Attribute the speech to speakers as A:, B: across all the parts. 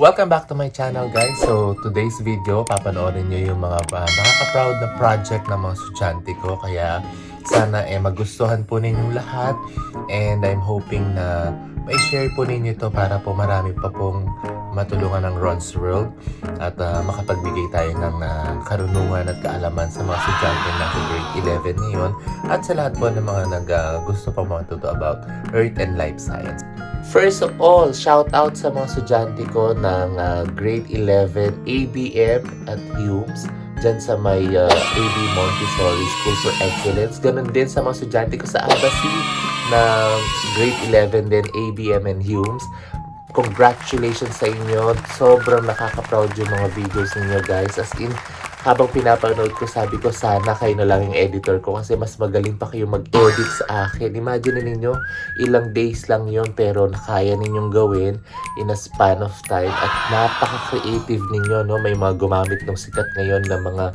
A: Welcome back to my channel, guys. So, today's video, papanoorin nyo yung mga nakaka-proud na project ng mga estudyante ko. Kaya, sana magustuhan po ninyong lahat. And I'm hoping na mai-share po ninyo ito para po marami pa pong matulungan ng Ron's World. At makapagbigay tayo ng karunungan at kaalaman sa mga estudyante na grade 11 ngayon. At sa lahat po ng mga gusto pa matuto about Earth and Life Science. First of all, shout out sa mga estudyante ko ng grade 11 ABM at Humes dyan sa may AB Montessori School for Excellence. Ganun din sa mga estudyante ko sa Abasi ng grade 11 din ABM and Humes. Congratulations sa inyo. Sobrang nakaka-proud yung mga videos ninyo, guys. As in, habang pinapanood ko, sabi ko, sana kayo na lang yung editor ko kasi mas magaling pa kayo mag-edit sa akin. Imagine ninyo, ilang days lang yon pero nakaya ninyong gawin in a span of time at napaka-creative ninyo, no? May mga gumamit ng sikat ngayon ng mga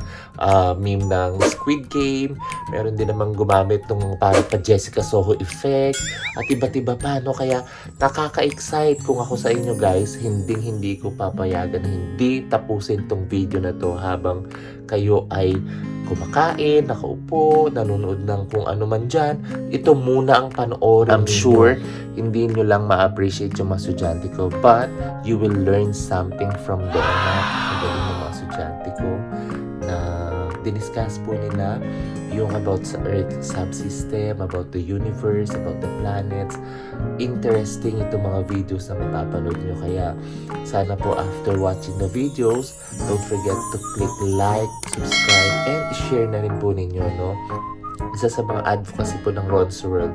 A: meme ng Squid Game. Meron din namang gumamit ng para pa Jessica Soho effect at iba't iba pa, no? Kaya nakaka-excite kung ako sa inyo, guys. Hindi ko papayagan hindi tapusin tong video na to habang kayo ay kumakain, nakaupo, nanonood ng kung ano man dyan. Ito muna ang panoorin. I'm sure hindi nyo lang ma-appreciate yung mga estudyante ko, but you will learn something from them. Napakagaling ng mga estudyante ko na diniscuss po nila yung about sa Earth subsystem, about the universe, about the planets. Interesting itong mga videos na mapapanood nyo. Kaya sana po after watching the videos, don't forget to click like, subscribe, and share na rin po ninyo, no? Isa sa mga advocacy po ng Ron's World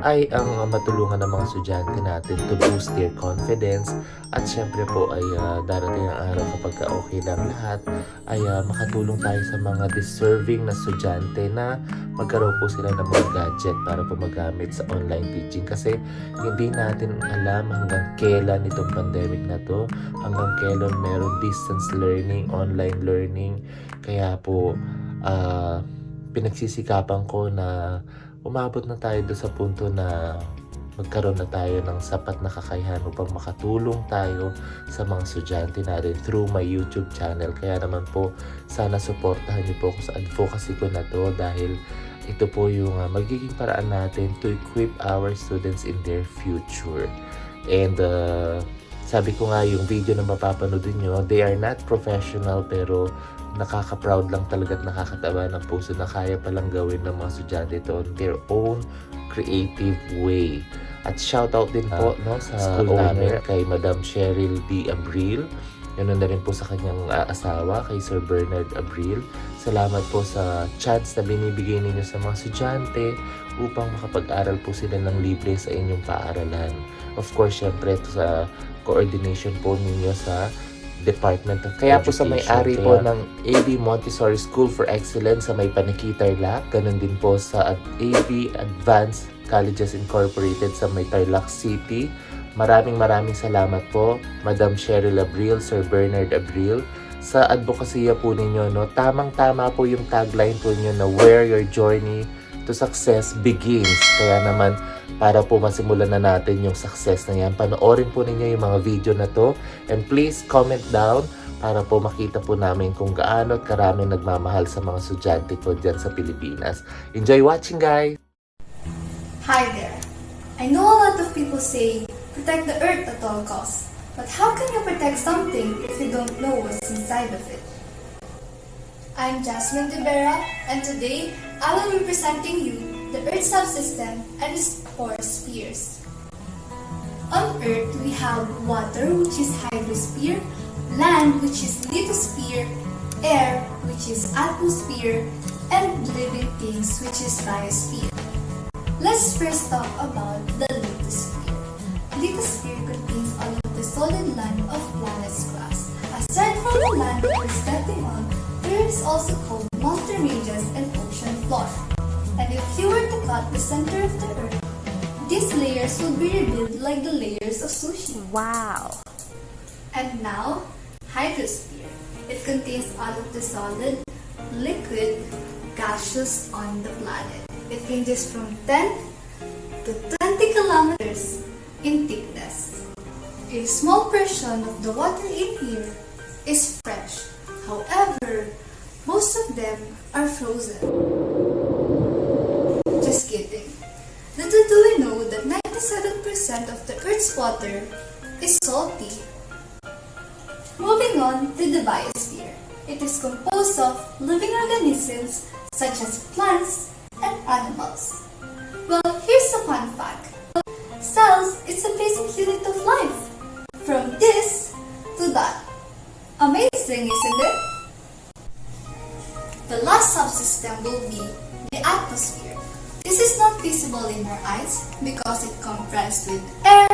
A: ay ang matulungan ng mga estudyante natin to boost their confidence at syempre po ay darating ang araw kapag okay lang lahat ay makatulong tayo sa mga deserving na estudyante na magkaroon po sila ng mga gadget para po magamit sa online teaching kasi hindi natin alam hanggang kailan itong pandemic na to, hanggang kailan meron distance learning, online learning. Kaya po pinagsisikapan ko na umabot na tayo doon sa punto na magkaroon na tayo ng sapat na kakayahan upang makatulong tayo sa mga estudyante natin through my YouTube channel. Kaya naman po, sana supportahan niyo po ako sa advocacy ko na to dahil ito po yung magiging paraan natin to equip our students in their future. And sabi ko nga, yung video na mapapanood niyo, they are not professional pero nakaka-proud lang talaga at nakakatawa ng puso na kaya palang gawin ng mga estudyante ito on their own creative way. At shoutout din po no, sa school namin kay Madam Cheryl D. Abril. Yun na rin po sa kanyang asawa, kay Sir Bernard Abril. Salamat po sa chance na binibigay ninyo sa mga estudyante upang makapag-aral po sila ng libre sa inyong paaralan. Of course, syempre sa coordination po ninyo sa Department of Kaya Education. Po sa may-ari po ng AB Montessori School for Excellence sa may Panikitarlac, ganun din po sa AB Advanced Colleges Incorporated sa may Tarlac City. Maraming salamat po, Madam Cheryl Abril, Sir Bernard Abril, sa advokasya po ninyo. No? Tamang-tama po yung tagline po ninyo na where your journey to success begins. Kaya naman, para po masimulan na natin yung success na yan, panoorin po ninyo yung mga video na to and please comment down para po makita po namin kung gaano at karaming nagmamahal sa mga estudyante ko dyan sa Pilipinas. Enjoy watching, guys!
B: Hi there! I know a lot of people say, protect the earth at all costs. But how can you protect something if you don't know what's inside of it? I'm Jasmine Rivera, and today I will be presenting you the Earth subsystem and its 4 spheres. On Earth, we have water, which is hydrosphere, land, which is lithosphere, air, which is atmosphere, and living things, which is biosphere. Let's first talk about the lithosphere. Lithosphere contains all of the solid land of planet's crust. Aside from the land that we're stepping on, there is also called mountain ranges and ocean floor. And if you were to cut the center of the earth, these layers will be revealed like the layers of sushi.
C: Wow!
B: And now, hydrosphere. It contains all of the solid, liquid, gaseous on the planet. It ranges from 10 to 20 kilometers in thickness. a small portion of the water in here is fresh. However, most of them are frozen. Just kidding. Little do we know that 97% of the Earth's water is salty. Moving on to the biosphere. It is composed of living organisms such as plants and animals. Well, here's a fun fact. Cells is a basic unit of life. From this to that. Amazing, isn't it? The last subsystem will be the atmosphere. This is not visible in our eyes because it compressed with air,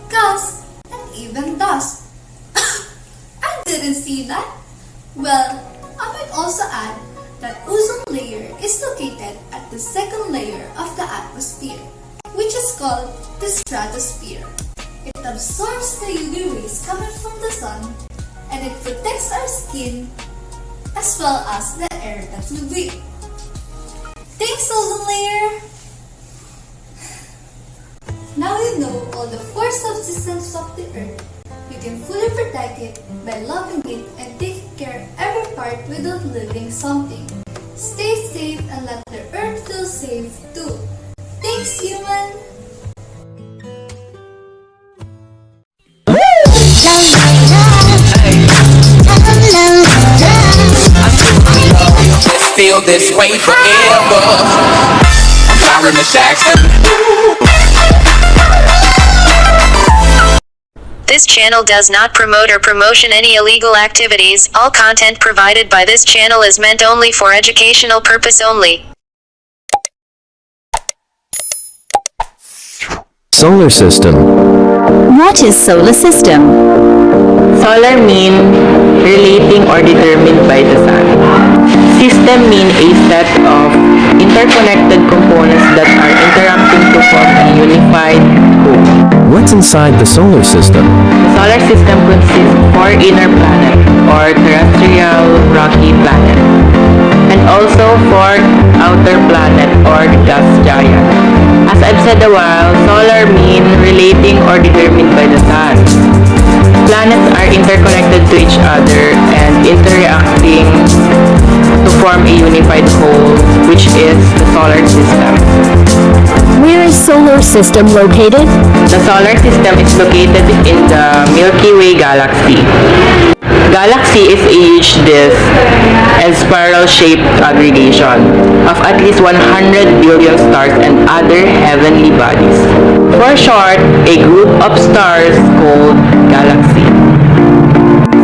B: gas, and even dust. I didn't see that. Well, I might also add that ozone layer is located at the second layer of the atmosphere, which is called the stratosphere. It absorbs the UV rays coming from the sun and it protects our skin as well as the air that we breathe. Thanks, ozone layer! Now you know all the 4 subsystems of the Earth. You can fully protect it by loving it and taking care of every part without leaving something. Stay safe and let the Earth feel safe too. Thanks, human!
C: Feel this way forever. I'm sorry, Miss Jackson.
D: This channel does not promote or promotion any illegal activities. All content provided by this channel is meant only for educational purpose only.
E: Solar system.
F: What is solar system?
G: Solar mean relating or determined by the sun. System mean a set of interconnected components that are interacting to form a unified whole.
E: What's inside the solar system?
G: The solar system consists of 4 inner planets or terrestrial rocky planet, and also 4 outer planet or gas giant. As I've said a while, solar mean relating or determined by the sun. Planets are interconnected to each other and interacting to form a unified whole, which is the solar system.
F: Where is solar system located?
G: The solar system is located in the Milky Way galaxy. Galaxy is a huge disk and spiral-shaped aggregation of at least 100 billion stars and other heavenly bodies. For short, a group of stars called galaxy.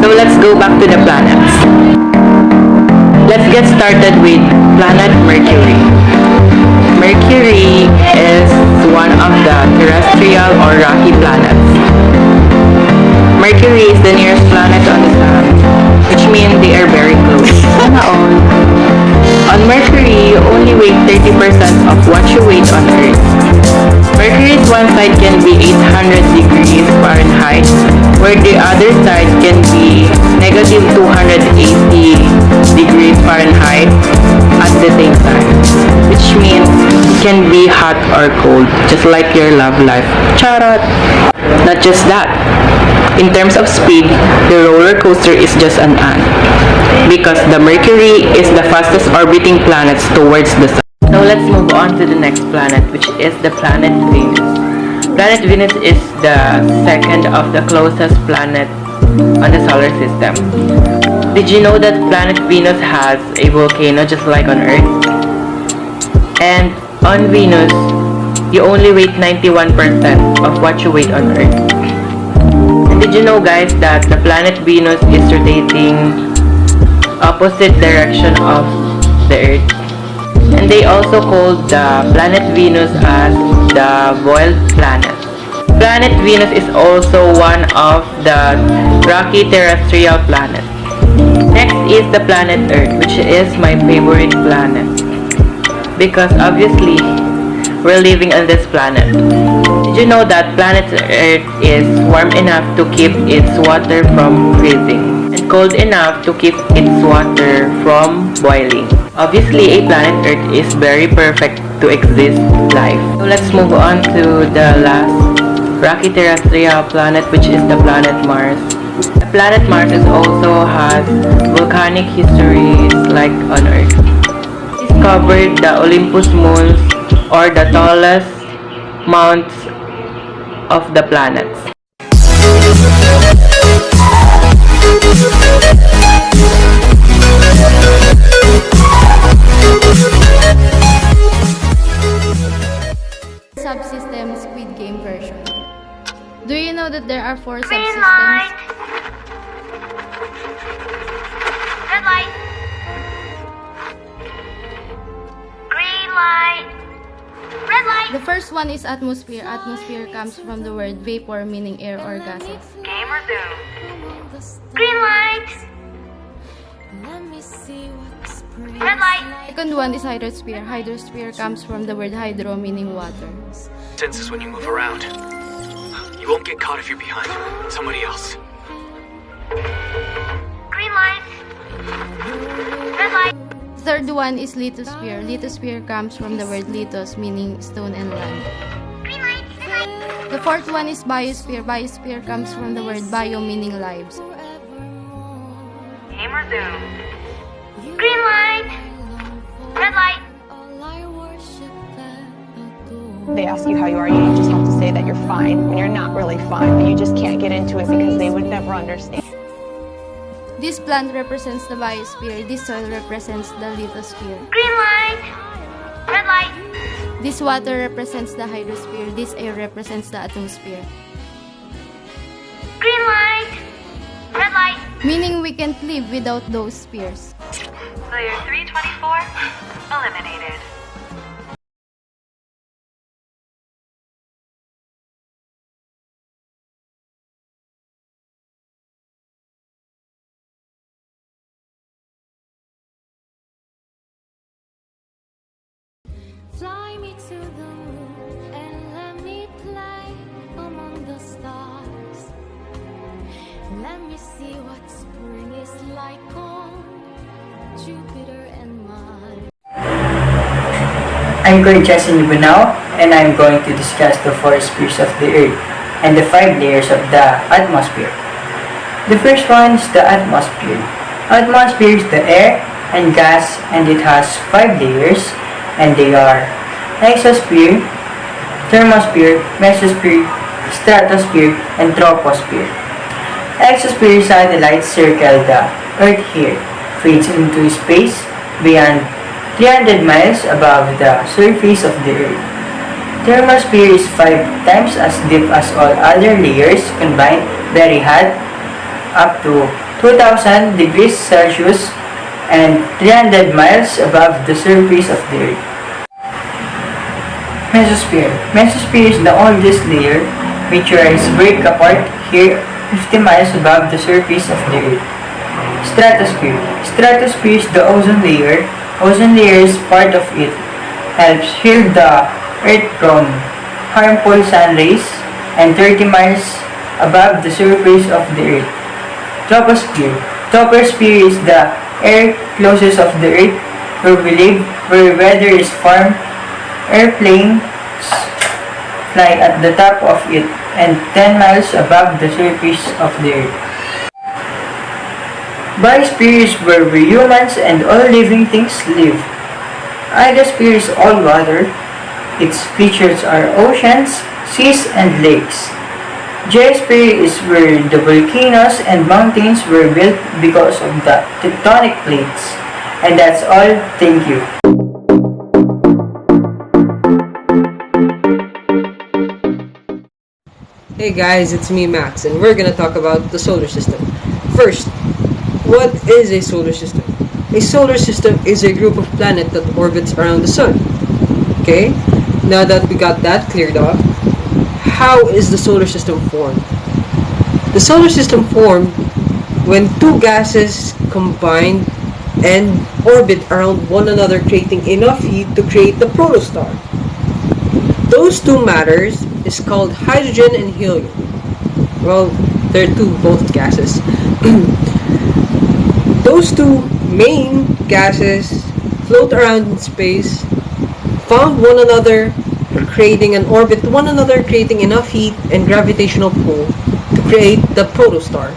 G: So let's go back to the planets. Let's get started with planet Mercury. Mercury is one of the terrestrial or rocky planets. Mercury is the nearest planet on the sun, which means they are very close. On Mercury, you only weigh 30% of what you weigh on Earth. Mercury's one side can be 800 degrees Fahrenheit, where the other side can be negative 280 degrees Fahrenheit at the same time, which means it can be hot or cold, just like your love life. Charot! Not just that. In terms of speed, the roller coaster is just an ant, because the Mercury is the fastest orbiting planet towards the sun. Now let's move on to the next planet, which is the planet Venus. Planet Venus is the second of the closest planet on the solar system. Did you know that planet Venus has a volcano just like on Earth? And on Venus, you only weigh 91% of what you weigh on Earth. And did you know, guys, that the planet Venus is rotating opposite direction of the Earth? And they also call the planet Venus as the boiled planet. Planet Venus is also one of the rocky terrestrial planets. Next is the planet Earth, which is my favorite planet, because obviously we're living on this planet. Did you know that planet Earth is warm enough to keep its water from freezing and cold enough to keep its water from boiling? Obviously, a planet Earth is very perfect to exist life. So let's move on to the last rocky terrestrial planet, which is the planet Mars. The planet Mars is also has volcanic histories like on Earth. Discovered the Olympus Mons, or the tallest mounts of the planets.
H: Subsystems Squid Game version. Do you know that there are 4 subsystems?
I: Red light. Green light. Red light.
H: The first one is atmosphere. Atmosphere comes from the word vapor, meaning air or gases.
I: Game resumed. Green light. Red light.
H: Second one is hydrosphere. Hydrosphere comes from the word hydro, meaning water.
J: Senses when you move around. You won't get caught if you're behind somebody else.
I: Green light. Red light.
H: Third one is lithosphere. Lithosphere comes from the word lithos, meaning stone and land.
I: Green light. Red light.
H: The fourth one is biosphere. Biosphere comes from the word bio, meaning lives.
I: Game resumed. Green light. Red light.
K: They ask you how you are, you just have to say that you're fine when you're not really fine, but you just can't get into it because they would never understand.
H: This plant represents the biosphere. This soil represents the lithosphere.
I: Green light. Red light.
H: This water represents the hydrosphere. This air represents the atmosphere.
I: Green light. Red light.
H: Meaning we can't live without those spheres.
I: Player 324 eliminated.
L: Fly me to the moon and let me play among the stars. Let me see what spring is like on Jupiter and Mars.
M: I'm Greg Jason Ibunao, and I'm going to discuss the 4 spheres of the Earth and the 5 layers of the atmosphere. The first one is the atmosphere. Atmosphere is the air and gas, and it has 5 layers, and they are exosphere, thermosphere, mesosphere, stratosphere, and troposphere. Exosphere satellites circle the Earth here, fades into space beyond 300 miles above the surface of the Earth. Thermosphere is 5 times as deep as all other layers combined, very hot, up to 2000 degrees Celsius and 300 miles above the surface of the Earth. Mesosphere. Mesosphere is the oldest layer. Meteorites break apart here 50 miles above the surface of the Earth. Stratosphere. Stratosphere is the ozone layer. Ozone layer is part of it. Helps shield the Earth from harmful sun rays and 30 miles above the surface of the Earth. Troposphere. Troposphere is the air closest of the Earth, where we live, where weather is warm. Airplanes fly at the top of it and 10 miles above the surface of the Earth. Biosphere is where we humans and all living things live. Hydrosphere is all water. Its features are oceans, seas, and lakes. Geosphere is where the volcanoes and mountains were built because of the tectonic plates. And that's all. Thank you.
N: Hey guys, it's me Max, and we're gonna talk about the solar system. First, what is a solar system? A solar system is a group of planets that orbits around the sun. Okay, now that we got that cleared up, how is the solar system formed? The solar system formed when 2 gases combine and orbit around one another, creating enough heat to create the protostar. Those 2 matters is called hydrogen and helium. Well, they're both gases. Those 2 main gases float around in space, found one another, creating an orbit to one another, creating enough heat and gravitational pull to create the protostar.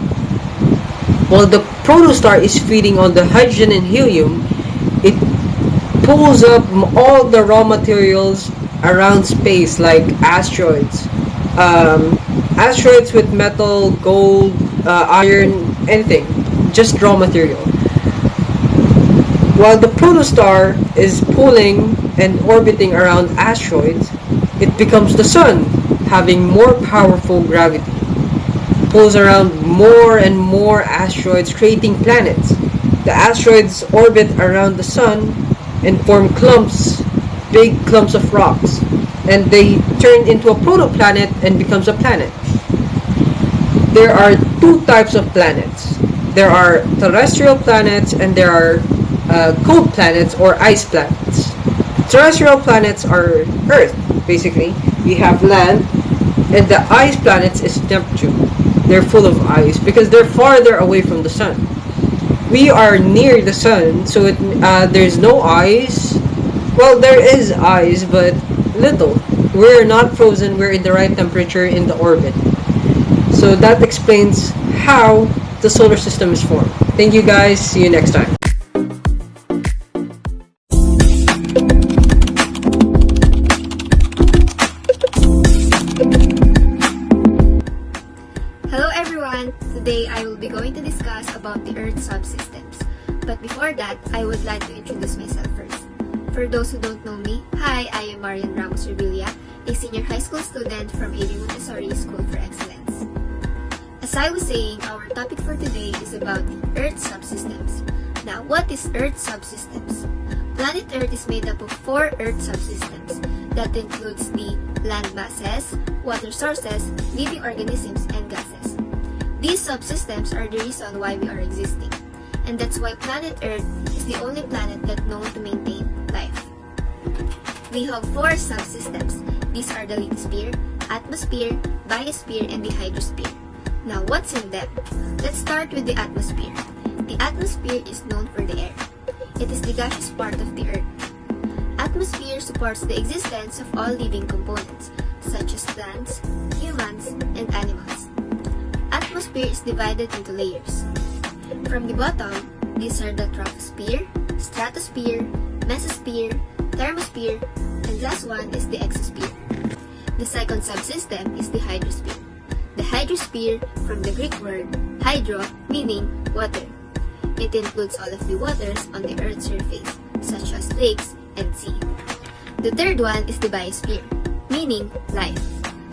N: While the protostar is feeding on the hydrogen and helium, it pulls up all the raw materials around space, like asteroids, asteroids with metal, gold, iron, anything, just raw material. While the protostar is pulling and orbiting around asteroids, it becomes the sun, having more powerful gravity. Pulls around more and more asteroids, creating planets. The asteroids orbit around the sun and form clumps, big clumps of rocks, and they turn into a protoplanet and becomes a planet. There are two types of planets. There are terrestrial planets and there are cold planets or ice planets. Terrestrial planets are Earth, basically. We have land, and the ice planets is Neptune. They're full of ice because they're farther away from the sun. We are near the sun, so there's no ice. Well, there is ice, but little. We're not frozen. We're in the right temperature in the orbit. So that explains how the solar system is formed. Thank you guys. See you next time.
O: Hello everyone! Today I will be going to discuss about the Earth subsystems. But before that, I would like to introduce myself first. For those who don't know me, hi, I am Marian Ramos Revilla, a senior high school student from AB Montessori School for Excellence. As I was saying, our topic for today is about the Earth subsystems. Now, what is Earth subsystems? Planet Earth is made up of 4 Earth subsystems. That includes the land masses, water sources, living organisms, and gases. These subsystems are the reason why we are existing. And that's why planet Earth is the only planet that's known to maintain life. We have 4 subsystems. These are the lithosphere, atmosphere, biosphere, and the hydrosphere. Now, what's in them? Let's start with the atmosphere. The atmosphere is known for the air. It is the gaseous part of the Earth. Atmosphere supports the existence of all living components, such as plants, humans, and animals. Atmosphere is divided into layers. From the bottom, these are the troposphere, stratosphere, mesosphere, thermosphere, and last one is the exosphere. The second subsystem is the hydrosphere. The hydrosphere, from the Greek word hydro, meaning water. It includes all of the waters on the Earth's surface, such as lakes and sea. The third one is the biosphere, meaning life.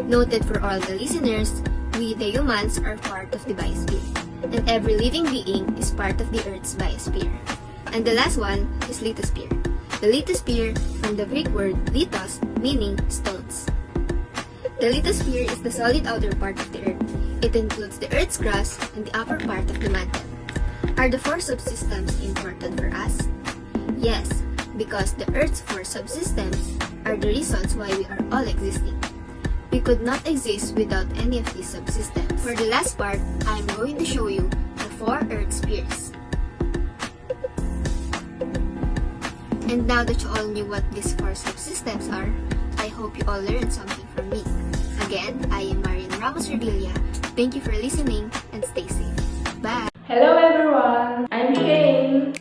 O: Noted for all the listeners, we the humans are part of the biosphere, and every living being is part of the Earth's biosphere. And the last one is lithosphere. The lithosphere, from the Greek word lithos, meaning stones. The lithosphere is the solid outer part of the Earth. It includes the Earth's crust and the upper part of the mantle. Are the 4 subsystems important for us? Yes, because the Earth's 4 subsystems are the reasons why we are all existing. We could not exist without any of these subsystems. For the last part, I am going to show you the 4 Earth spheres. And now that you all knew what these 4 subsystems are, I hope you all learned something from me. Again, I am Marian Ramos Revilla. Thank you for listening and stay safe. Bye!
G: Hello everyone! I'm Shane.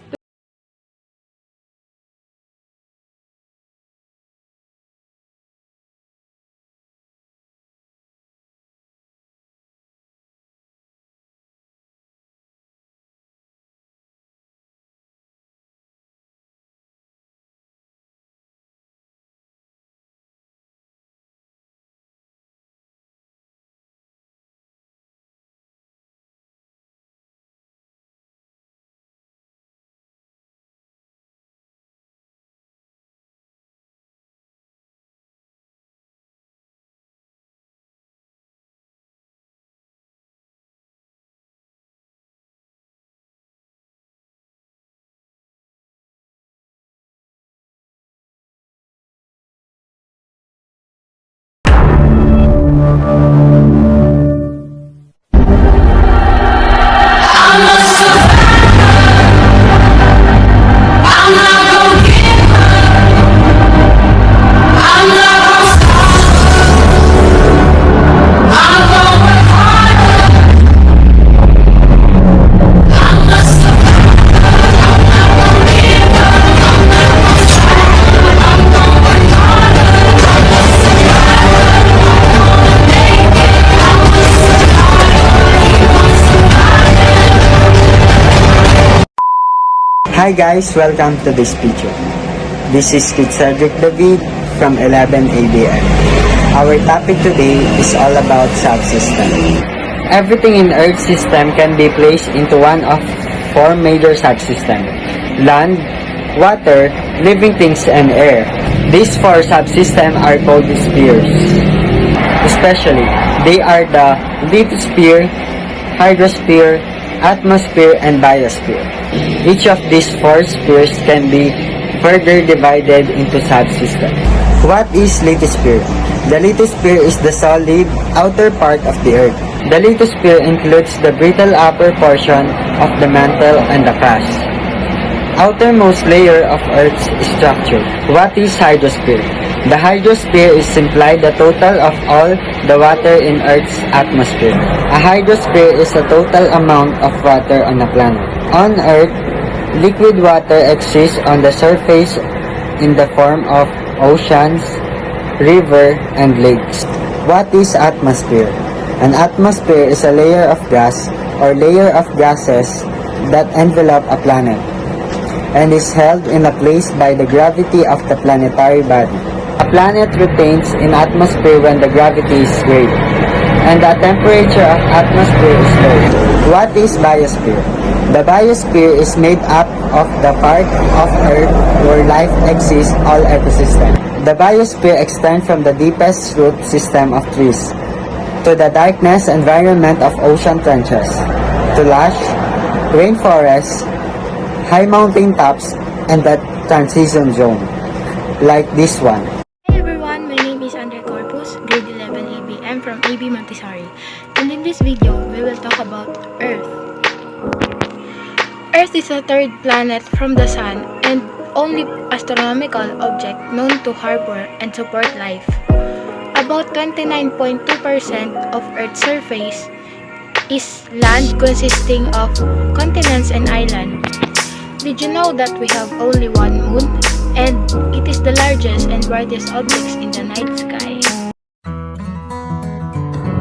M: Hi guys, welcome to this video. This is Kid Cedric David from 11 ABM. Our topic today is all about subsystems. Everything in Earth system can be placed into one of four major subsystems: land, water, living things, and air. These four subsystems are called spheres. Especially, they are the lithosphere, hydrosphere, atmosphere, and biosphere. Each of these four spheres can be further divided into subsystems. What is lithosphere? The lithosphere is the solid outer part of the Earth. The lithosphere includes the brittle upper portion of the mantle and the crust, outermost layer of Earth's structure. What is hydrosphere? The hydrosphere is simply the total of all the water in Earth's atmosphere. A hydrosphere is a total amount of water on a planet. On Earth, liquid water exists on the surface in the form of oceans, river, and lakes. What is atmosphere? An atmosphere is a layer of gas or layer of gases that envelop a planet and is held in a place by the gravity of the planetary body. A planet retains an atmosphere when the gravity is great and the temperature of atmosphere is low. What is biosphere? The biosphere is made up of the part of Earth where life exists, all ecosystems. The biosphere extends from the deepest root system of trees to the darkness environment of ocean trenches, to lush rainforests, high mountain tops, and the transition zone, like this one.
P: Hi everyone, my name is Andre Corpus, grade 11 ABM from AB Montessori. And in this video, we will talk about Earth. Earth is a third planet from the Sun and only astronomical object known to harbor and support life. About 29.2% of Earth's surface is land consisting of continents and islands. Did you know that we have only one moon? And it is the largest and brightest objects in the night sky.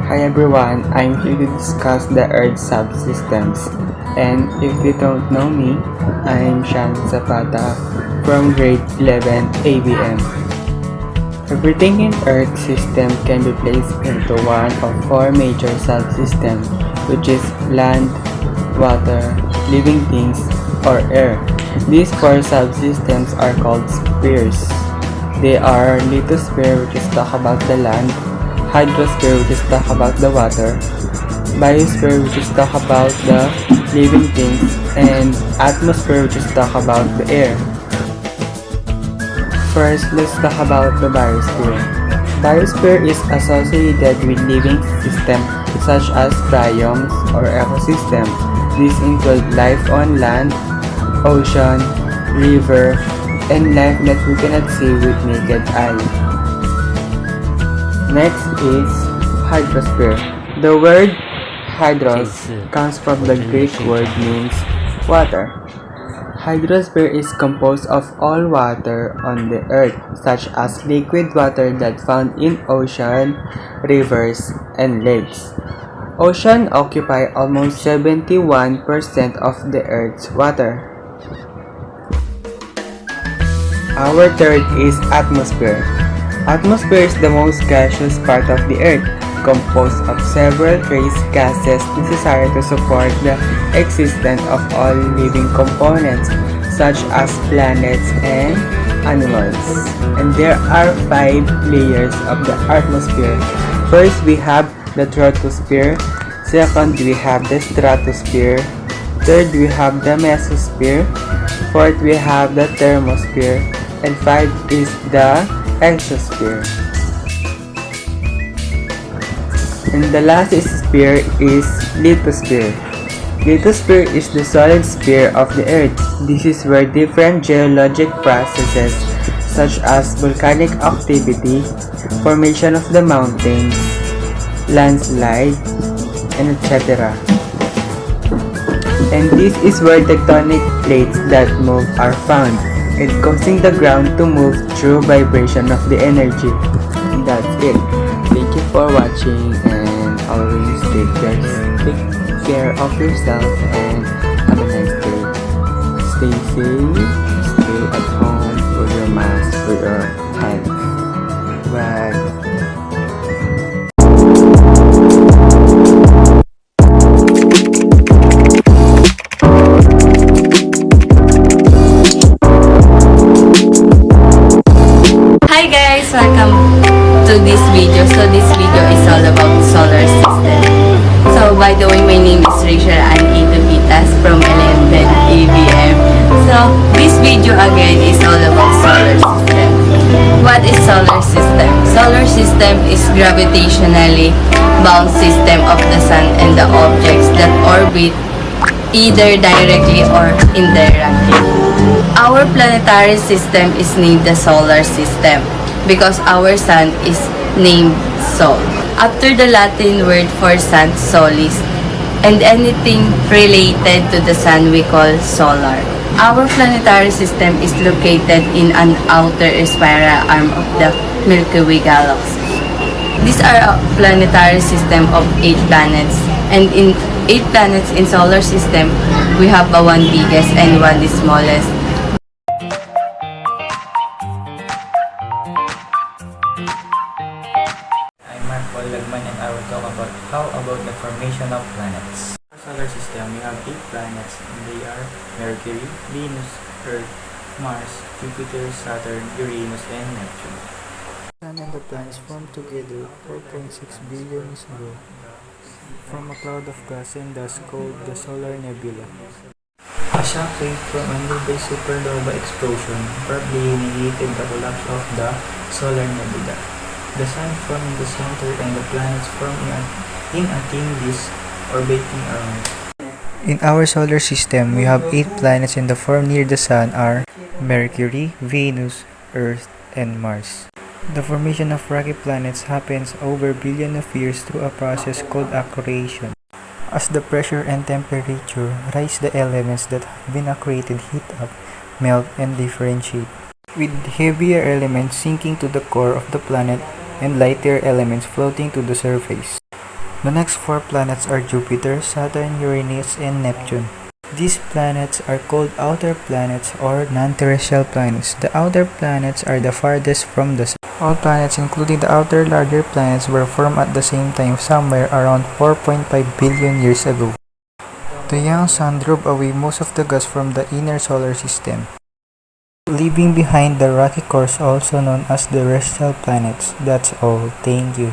Q: Hi everyone, I'm here to discuss the Earth subsystems. And if you don't know me, I'm Shan Zapata from grade 11 ABM. Everything in Earth system can be placed into one of four major subsystems, which is land, water, living things, or air. These four subsystems are called spheres. They are lithosphere, which is talk about the land, hydrosphere, which is talk about the water, biosphere, which is talk about the living things, and atmosphere, which is talk about the air. First, let's talk about the biosphere. Biosphere is associated with living systems such as biomes or ecosystems. These include life on land, ocean, river, and life that we cannot see with naked eye. Next is hydrosphere. The word hydros comes from the Greek word means water. Hydrosphere is composed of all water on the earth, such as liquid water that found in ocean, rivers, and lakes. Ocean occupy almost 71% of the earth's water. Our third is atmosphere. Atmosphere is the most gaseous part of the earth, composed of several trace gases necessary to support the existence of all living components, such as planets and animals. And there are 5 layers of the atmosphere. First, we have the troposphere. Second, we have the stratosphere. Third, we have the mesosphere. Fourth, we have the thermosphere. And 5 is the exosphere. And the last sphere is lithosphere. Lithosphere is the solid sphere of the earth. This is where different geologic processes such as volcanic activity, formation of the mountains, landslide, and etc. And this is where tectonic plates that move are found, and causing the ground to move through vibration of the energy. And that's it. Thank you for watching, and always take care of yourself and have a nice day. Stay safe, stay at home, wear your mask, wear your hands. Bye.
R: Hi guys! Welcome to this video. So this video is all about solar system. So by the way, my name is Rachel Pinas from 11 ABM. So this video again is all about solar system. What is solar system? Solar system is gravitationally bound system of the sun and the objects that orbit either directly or indirectly. Our planetary system is named the solar system because our sun is named Sol. After the Latin word for sun, solis, and anything related to the sun we call solar. Our planetary system is located in an outer spiral arm of the Milky Way galaxy. These are a planetary system of 8 planets, and in 8 planets in solar system, we have a one biggest and one the smallest.
S: And I will talk about how about the formation of planets. In our solar system, we have 8 planets, and they are Mercury, Venus, Earth, Mars, Jupiter, Saturn, Uranus, and Neptune. The Sun and the planets formed together 4.6 billion years ago from a cloud of gas and dust called the solar nebula. A shock wave from a nearby supernova explosion probably initiated the collapse of the solar nebula. The Sun formed in the center and the planets formed in a thin disk orbiting around. In our solar system, we have 8 planets in the form near the Sun are Mercury, Venus, Earth, and Mars. The formation of rocky planets happens over billions of years through a process called accretion. As the pressure and temperature rise, the elements that have been accreted heat up, melt, and differentiate, with heavier elements sinking to the core of the planet and lighter elements floating to the surface. The next 4 planets are Jupiter, Saturn, Uranus, and Neptune. These planets are called outer planets or non-terrestrial planets. The outer planets are the farthest from the Sun. All planets, including the outer larger planets, were formed at the same time somewhere around 4.5 billion years ago. The young Sun drove away most of the gas from the inner solar system, leaving behind the rocky cores also known as the terrestrial planets. That's all. Thank you.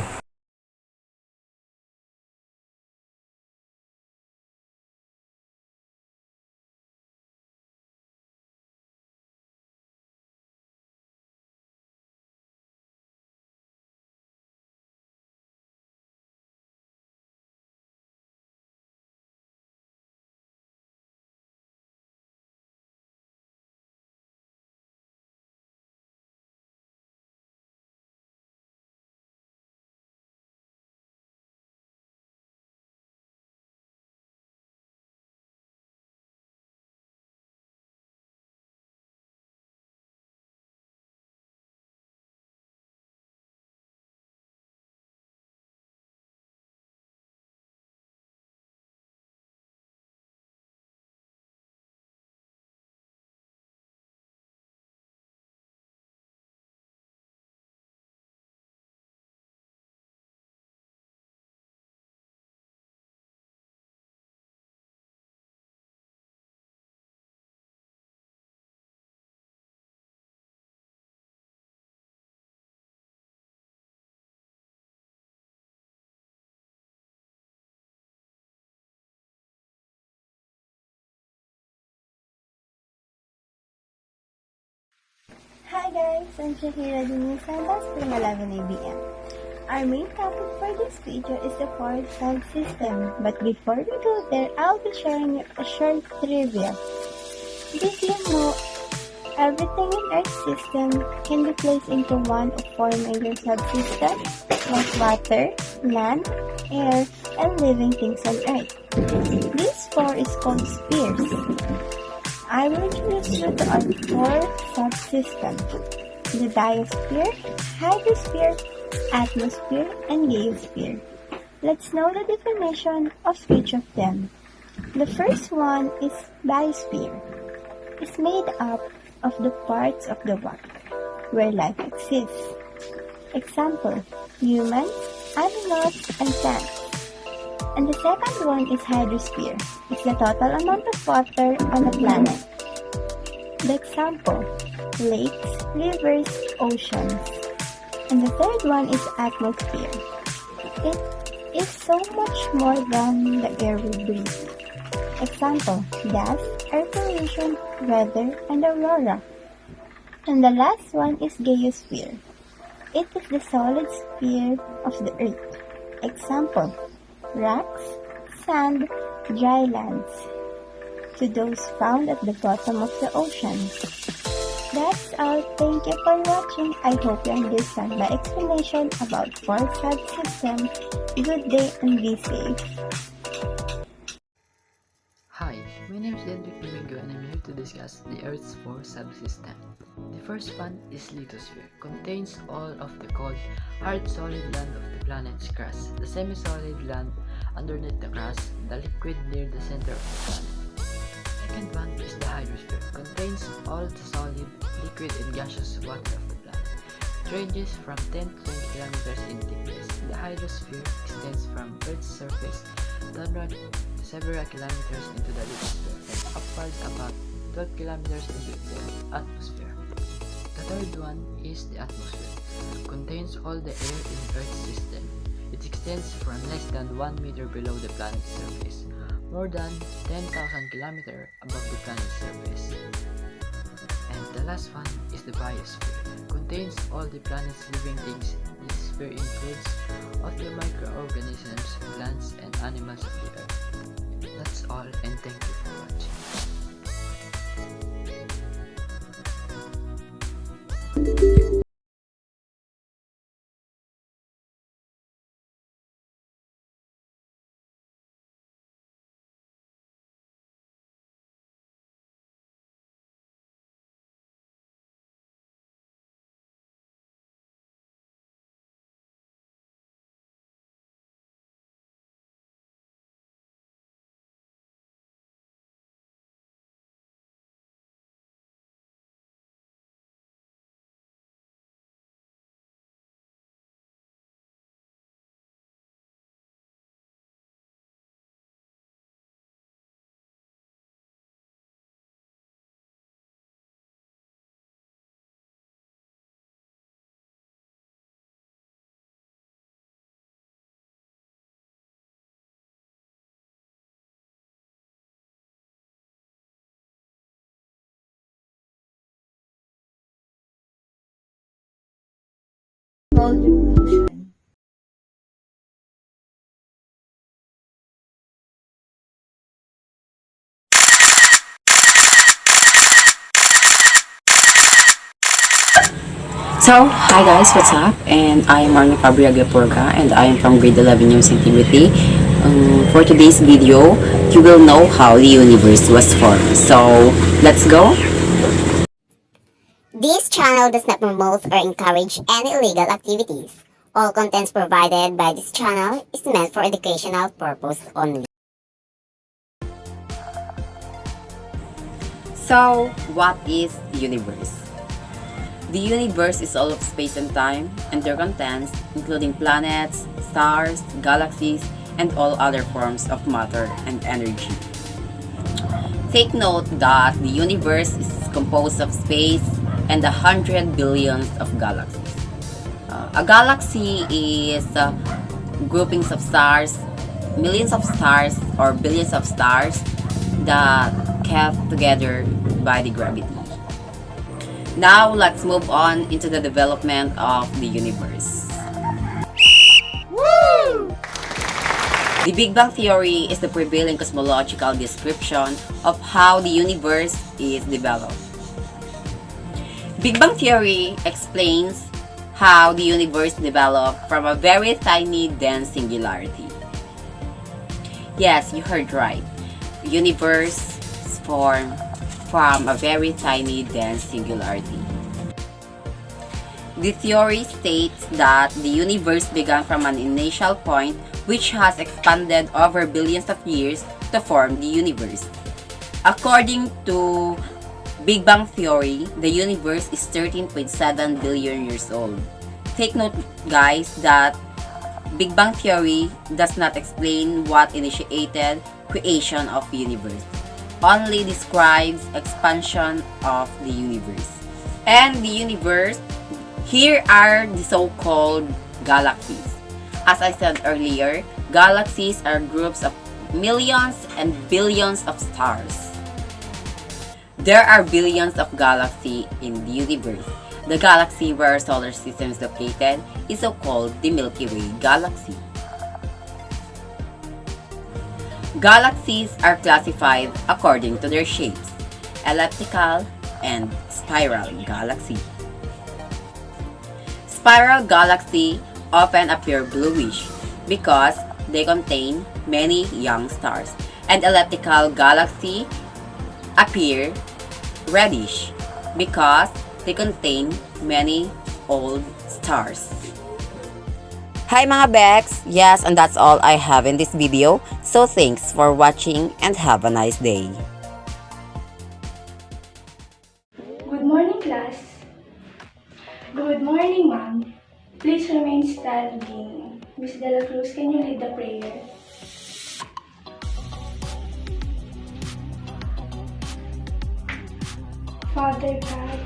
T: Hi guys, I'm Shahira Dinisandas from 11 ABM. Our main topic for this video is the fourth subsystem, but before we go there, I'll be sharing you a short trivia. Did you know everything in Earth's system can be placed into one of 4 major subsystems, like water, land, air, and living things on Earth? These 4 is called spheres. I will introduce you to our 4 subsystems: the BIOSPHERE, hydrosphere, atmosphere, and geosphere. Let's know the definition of each of them. The first one is biosphere. is made up of the parts of the rock where life exists. Example, humans, animals, and plants. And the second one is hydrosphere. It's the total amount of water on the planet. The example, lakes, rivers, oceans. And the third one is atmosphere. It is so much more than the air we breathe. Example, gas, air pollution, weather, and aurora. And the last one is geosphere. It is the solid sphere of the earth. Example, rocks, sand, dry lands, to those found at the bottom of the ocean. That's all. Thank you for watching. I hope you understand my explanation about 4 subsystems. Good day and be safe.
U: Hi, my name is Edric Domingo and I'm here to discuss the Earth's 4 subsystems. The first one is lithosphere, contains all of the cold, hard solid land of the planet's crust, the semi-solid land underneath the crust, the liquid near the center of the planet. Second one is the hydrosphere, contains all the solid, liquid and gaseous water of the planet. It ranges from 10 to 20 kilometers in thickness. The hydrosphere extends from Earth's surface downward several kilometers into the lithosphere and upwards about 12 kilometers into the atmosphere. The third one is the atmosphere. Contains all the air in Earth's system. It extends from less than 1 meter below the planet's surface, more than 10,000 kilometers above the planet's surface. And the last one is the biosphere. Contains all the planet's living things. This sphere includes all the microorganisms, plants, and animals of the earth. That's all, and thank you for watching.
T: Cold revolution.
V: So, hi guys, what's up? And I am Arno Fabriaga Porca and I am from grade 11 News and Timothy. For today's video, you will know how the universe was formed. So, let's go!
W: This channel does not promote or encourage any illegal activities. All contents provided by this channel is meant for educational purpose only.
V: So, what is the universe? The universe is all of space and time and their contents, including planets, stars, galaxies, and all other forms of matter and energy. Take note that the universe is composed of space and 100 billions of galaxies. A galaxy is groupings of stars, millions of stars, or billions of stars that kept together by the gravity. Now, let's move on into the development of the universe. Woo! The Big Bang Theory is the prevailing cosmological description of how the universe is developed. Big Bang Theory explains how the universe developed from a very tiny dense singularity. Yes, you heard right. The universe is formed from a very tiny dense singularity. The theory states that the universe began from an initial point which has expanded over billions of years to form the universe. According to Big Bang Theory, the universe is 13.7 billion years old. Take note, guys, that Big Bang Theory does not explain what initiated creation of universe, only describes expansion of the universe. And the universe, here are the so-called galaxies. As I said earlier, galaxies are groups of millions and billions of stars. There are billions of galaxies in the universe. The galaxy where our solar system is located is so-called the Milky Way galaxy. Galaxies are classified according to their shapes: elliptical and spiral galaxy. Spiral galaxy often appear bluish because they contain many young stars, and elliptical galaxy appear reddish because they contain many old stars. Hi mga Bex! Yes, and that's all I have in this video. So thanks for watching and have a nice day.
A: Good morning, class. Good morning, ma'am. Please remain standing. Miss De La Cruz, can you lead the prayer? Father God,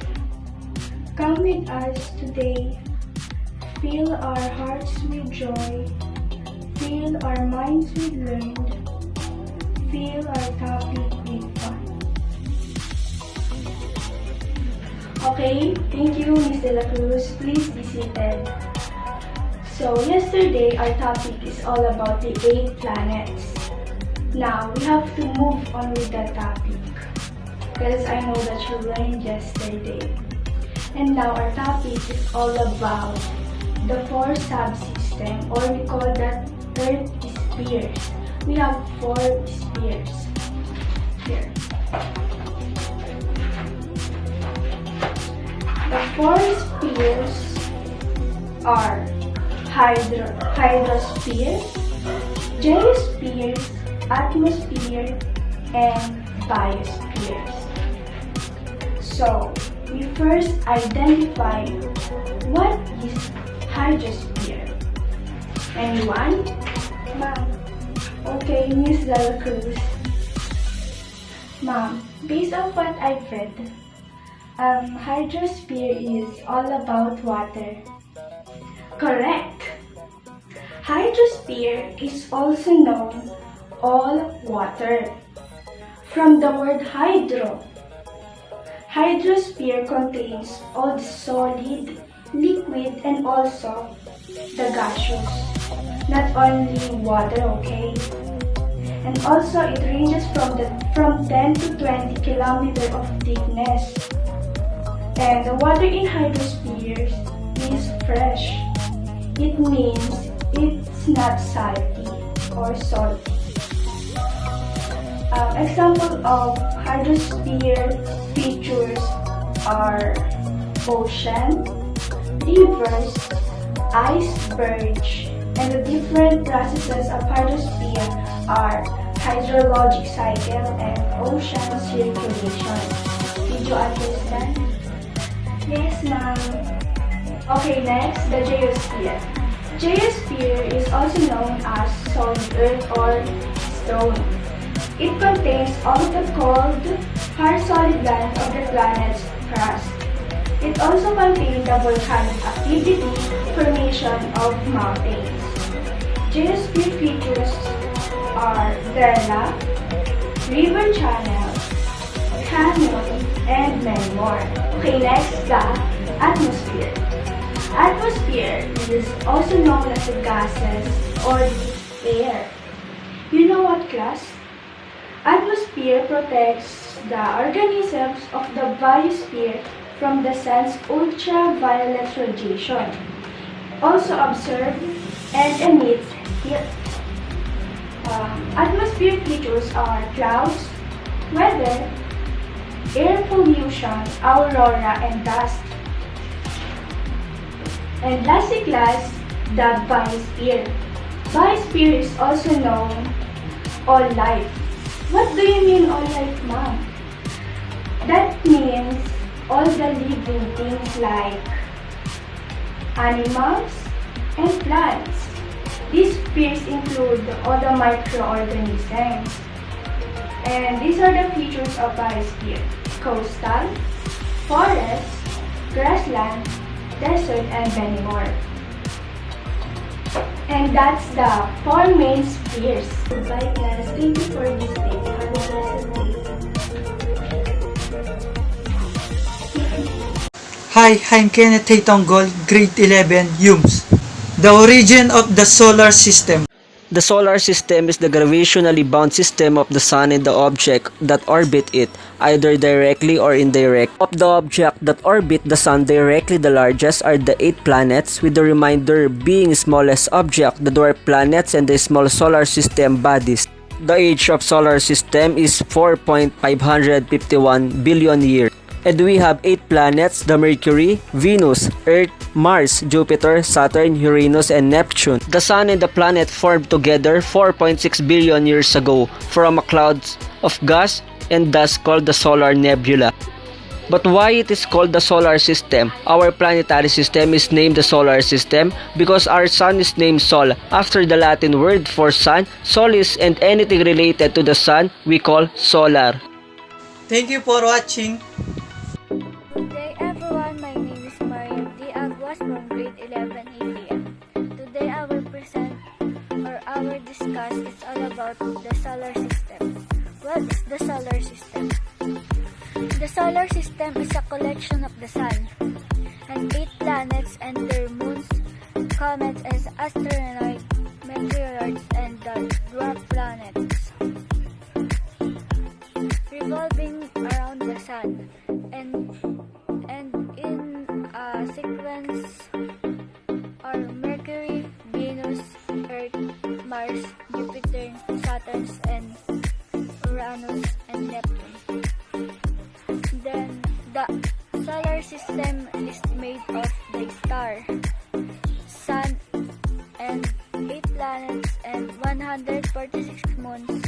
A: come with us today. Fill our hearts with joy. Fill our minds with learned. Fill our topic with fun. Okay, thank you, Ms. De La Cruz. Please be seated. So, yesterday our topic is all about the 8 planets. Now, we have to move on with that topic, because I know that you learned yesterday. And now our topic is all about the 4 subsystems, or we call that Earth spheres. We have 4 spheres here. The 4 spheres are hydrosphere, geosphere, atmosphere, and biospheres. So, we first identify what is hydrosphere. Anyone? Ma'am. Okay, Miss De La Cruz. Ma'am, based on what I've read, hydrosphere is all about water. Correct. Hydrosphere is also known all water. From the word hydro. Hydrosphere contains all the solid, liquid, and also the gaseous. Not only water, okay? And also it ranges from 10 to 20 kilometers of thickness. And the water in hydrospheres is fresh. It means it's not salty or salty. Example of hydrosphere features are ocean, rivers, icebergs, and the different processes of hydrosphere are hydrologic cycle and ocean circulation. Did you understand? Yes, ma'am. Okay, next, the geosphere. Geosphere is also known as solid earth or stone. It contains all the cold, hard solid land of the planet's crust. It also contains the volcanic activity, formation of mountains. Geosphere features are delta, river channel, canyon, and many more. Okay, next, the atmosphere. Atmosphere is also known as the gases or the air. You know what, class? Atmosphere protects the organisms of the biosphere from the sun's ultraviolet radiation. Also absorb and emits heat. Atmosphere features are clouds, weather, air pollution, aurora, and dust. And lastly, class, the biosphere. Biosphere is also known all life. What do you mean all life, ma'am? That means the living things like animals and plants. These spheres include all the microorganisms. And these are the features of biosphere: coastal, forest, grassland, desert, and many more. And that's the 4 main spheres. Goodbye class, thank you for this day. Have a blessed day.
B: Hi, I'm Kenneth Haytonggol, grade 11, UMS. The origin of the solar system.
C: The solar system is the gravitationally bound system of the sun and the object that orbit it, either directly or indirect. Of the object that orbit the sun directly, the largest are the 8 planets, with the remainder being smallest object, the dwarf planets and the small solar system bodies. The age of solar system is 4.551 billion years. And we have 8 planets: the Mercury, Venus, Earth, Mars, Jupiter, Saturn, Uranus, and Neptune. The Sun and the planet formed together 4.6 billion years ago from a cloud of gas and dust called the solar nebula. But why it is called the solar system? Our planetary system is named the solar system because our sun is named Sol, after the Latin word for sun, solis, and anything related to the sun we call solar.
B: Thank you for watching.
L: Good day everyone, my name is Marian D. Aguas from grade 11 ABM. Today I will present or I will discuss it's all about the solar system. What is the solar system? The solar system is a collection of the sun and 8 planets and their moons, comets and asteroids, meteoroids and the dwarf planets revolving around the sun and in a sequence are Mercury, Venus, Earth, Mars, Jupiter, Saturn, and Uranus and Neptune. Then the solar system is made of the star, sun, and 8 planets and 146 moons,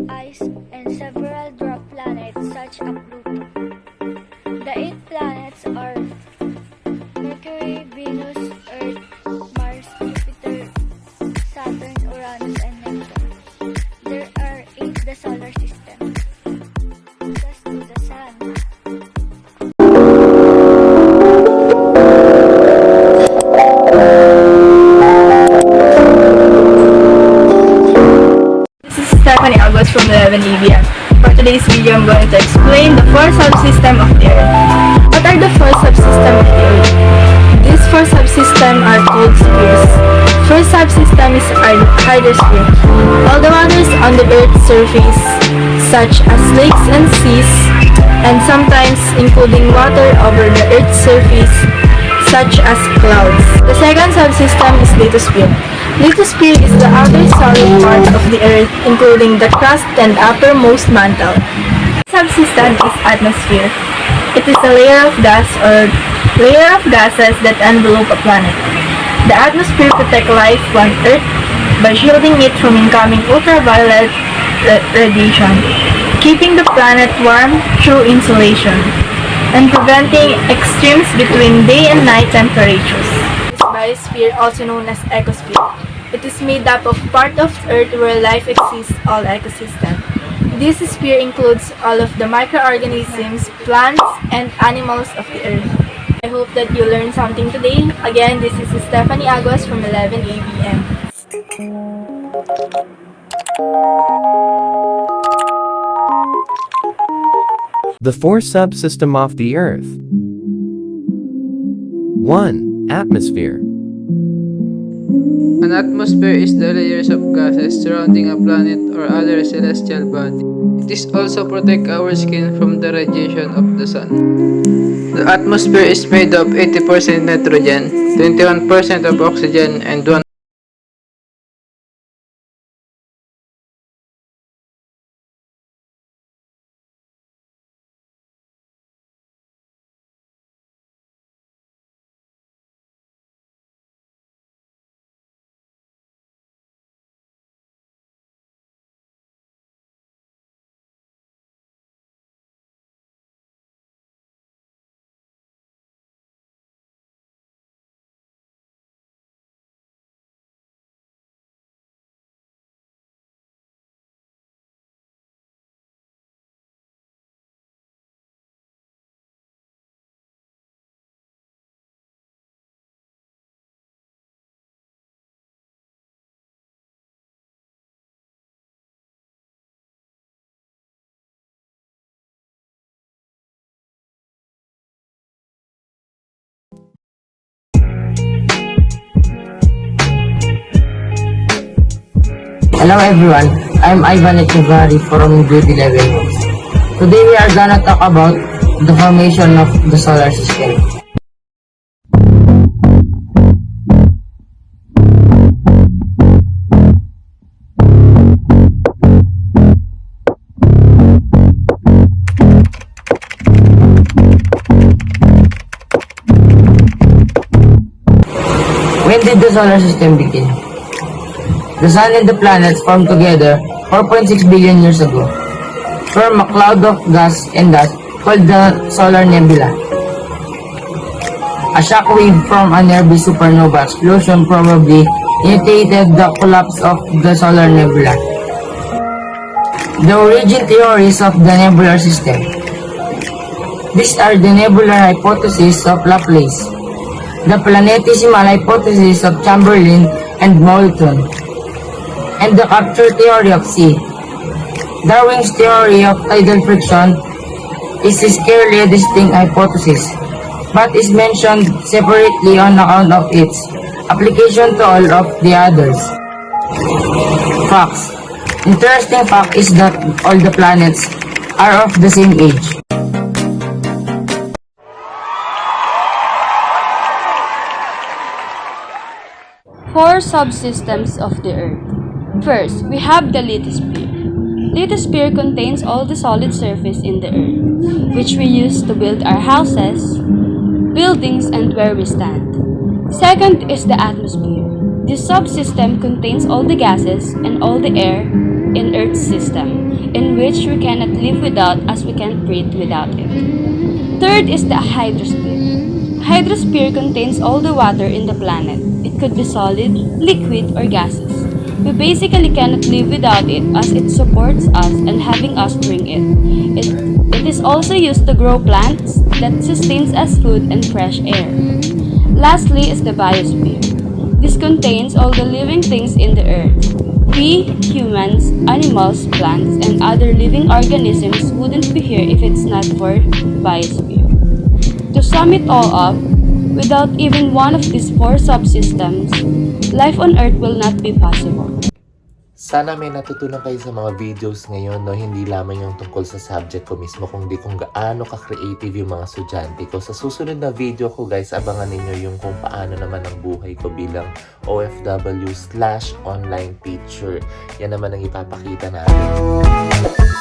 L: ice, and several dwarf planets such as Pluto. The 8 planets are Mercury, Venus, Earth, Mars, Jupiter, Saturn, Uranus, and Neptune. There are 8 the solar system. Just to the sun.
D: This is Stephanie August from 11 ABM. For today's video, I'm going to explain the 4 subsystems of the Earth. What are the 4 subsystems of the Earth? These 4 subsystems are called spheres. First subsystem is hydrosphere. All the waters on the Earth's surface, such as lakes and seas, and sometimes including water over the Earth's surface, such as clouds. The second subsystem is lithosphere. Lithosphere is the outer solid part of the Earth, including the crust and uppermost mantle. Subsystem is atmosphere. It is a layer of gas or layer of gases that envelope a planet. The atmosphere protects life on Earth by shielding it from incoming ultraviolet radiation, keeping the planet warm through insulation, and preventing extremes between day and night temperatures. This biosphere, also known as ecosphere. It is made up of part of Earth where life exists, all ecosystem. This sphere includes all of the microorganisms, plants, and animals of the Earth. I hope that you learned something today. Again, this is Stephanie Aguas from 11 ABM.
E: The 4 subsystem of the Earth. 1. Atmosphere.
N: An atmosphere is the layers of gases surrounding a planet or other celestial body. It is also protect our skin from the radiation of the sun. The atmosphere is made of 80% nitrogen, 21% of oxygen, and 1
F: Hello everyone, I'm Ivan Echevarri from grade 11. Today we are gonna talk about the formation of the solar system. When did the solar system begin? The Sun and the planets formed together 4.6 billion years ago, from a cloud of gas and dust called the solar nebula. A shockwave from a nearby supernova explosion probably initiated the collapse of the solar nebula. The origin theories of the nebular system. These are the nebular hypothesis of Laplace, the planetesimal hypothesis of Chamberlain and Moulton, and the capture theory of C. Darwin's theory of tidal friction is scarcely a distinct hypothesis, but is mentioned separately on account of its application to all of the others. Facts. Interesting fact is that all the planets are of the same age.
J: Four subsystems of the Earth. First, we have the lithosphere. Lithosphere contains all the solid surface in the Earth, which we use to build our houses, buildings, and where we stand. Second is the atmosphere. This subsystem contains all the gases and all the air in Earth's system, in which we cannot live without as we can't breathe without it. Third is the hydrosphere. Hydrosphere contains all the water in the planet. It could be solid, liquid, or gases. We basically cannot live without it as it supports us and having us drink it. It is also used to grow plants that sustains us food and fresh air. Lastly is the biosphere. This contains all the living things in the earth. We, humans, animals, plants, and other living organisms wouldn't be here if it's not for biosphere. To sum it all up, without even one of these four subsystems, life on Earth will not be possible.
K: Sana may natutunan kayo sa mga videos ngayon, no? Hindi lamang yung tungkol sa subject ko mismo, kundi kung gaano ka-creative yung mga estudyante ko. Sa susunod na video ko, guys, abangan ninyo yung kung paano naman ang buhay ko bilang OFW/online teacher. Yan naman ang ipapakita natin.